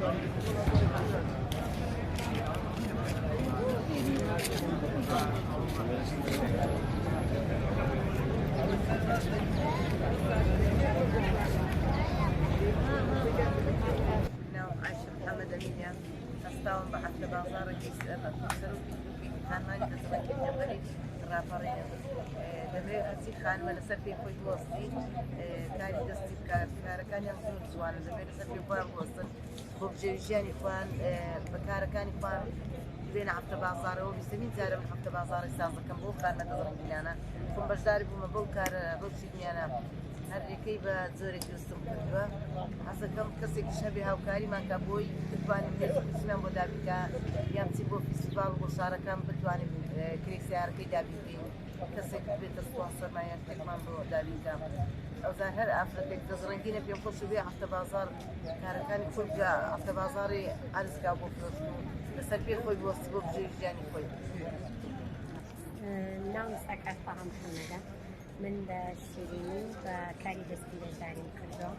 عايشة محمد أمينيا أستاون بحث بازار كيس أبغى خانمان دەسڵەتی جەبەری ڕاپەڕێنە دەبێت هەچی خانمە لەسەر پێی خۆی بوەستی کاری دەستی کارەکانیان زۆر جوانە دەبێت لەسەر پێی خۆیان بوەستن بۆ بژێویژیانی خۆیان بە کارەکانی خۆیان بێنە هەفتە بازارەوە بیستمین جارە من هەفتە بازاڕی ساز دەکەم بۆ خانمە دەزڕنگیلانە خۆم بەشداری بوومە بەو کارە بەو چیدنیانە هەرێکەی بە زۆرێک وستم کردووە حەزەکەم کەسێکیش هەبێ هاوکاریمان کە بۆی بتوانین هێزیمان بۆ دابیکە یان چی بۆ فیستیڤال بۆ شارەکان بتوانین کرێسیارەکەی دابیکەین کەسێک بێتە سپۆنسەرمان یان شتێکمان بۆ دابیکە ئەوزار هەر ئافرەتێک دەزڕنگینە پێم خۆش بێ هەفتە بازار کارەکانی خۆی بگا هەفتە بازاڕی ئارزگا بۆ فرۆشتن و لەسەر پێی خۆی بوەستی بۆ بژێویژیانی خۆی. ناوم ساکات فەڕەم محەممەدە من بە شیرینی بە کاری دەستی بەشداریم کردەوە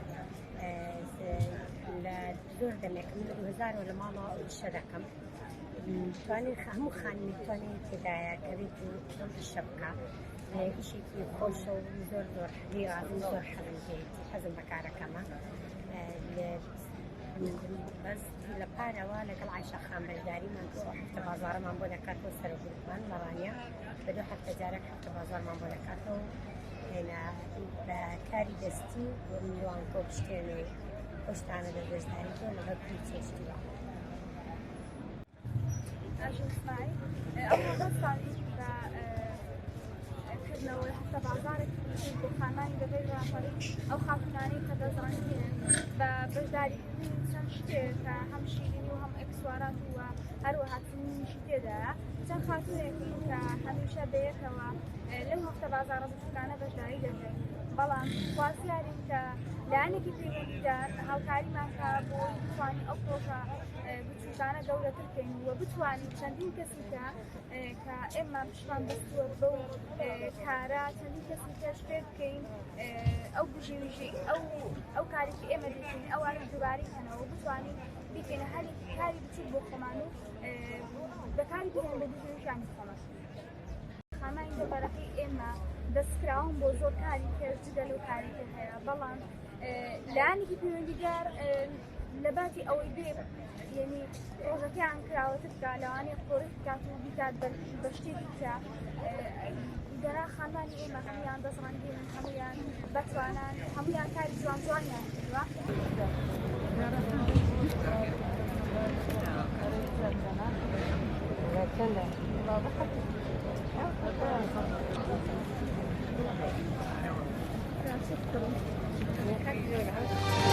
لە زۆر دەمێکم لە 2000 لە ماڵەوە ئیشە دەکەم توانین هەموو خانمی توانین تێدایە کەوێت و ئیشە بکە ئیشێکی خۆشە و زۆر زۆر حەزم زۆر حەزم هەیەی حەزم بە کارەکەمە بەس لە پارەوە لەگەڵ عایشە خان بەشداریمان هەفتە بازاڕەمان بۆ دەکاتەوە سەرۆگروپمان لەڕانیە بە 2 هەفتە جارێک هەفتە بازاڕمان بۆ دەکاتەوە بە کاری دەستی بۆ میوانکۆ پشتێنێ پشتانە لە بەشداری تۆ لەگەڵ پێی چێشتیوە. ئەژن اسماعیل ئەوە بەساڵی بە کردنەوەی هەفتە بازارێک بۆ خانمانی دەبێت ڕاپەڕی ئەو خاتونانەی کە دەزڕەنگێن بە بەشداریکردنی چەند شتێک کە هەم شیرینی و هەم ئەکسوارات و هەروەها چنینیشی تێدایە چەند خاتونێکی کە هەمیشە بەیەکەوە لەو هەفتە بازارە بچووکانە بەشداری دەکەین بەڵام خوازیارین کە لایەنێکی پەیوەندیدار هاوکاریمان کە بۆی بتوانین ئەو پرۆژە بچووکانە گەورەتر بکەین و بتوانین چەندین کەسی کە ئێمە پشتمان بەستووە بەو کارە چەندین کەسی کەش پێ بکەین ئەو بژێویژەی ئەو کارێکی ئێمە دەکەین ئەو دووبارەی هەنەوە بتوانین بیکەینە هەرێکی کاری بچوو بۆ خۆمان و بەکاری بهێن بە بژێویژانی خۆمان. خانمانی دەبارەکەی ئێمە دەستکراون بۆ زۆر کاری کرد جگە لەو کارێکە هەیە بەڵام لایەنێکی پەیوەندیدار لە باتی ئەوەی بێ یعنی ڕۆژەکەیان کراوەتر بکە لەوانەیە قۆڕی بکات و بیکات بە شتێکی کە گەرا خانمانی ئێمە هەمویان دەزڕەنگین هەمویان بەتوانان هەمویان کاری جوان جوانیان کردووە. Gracias.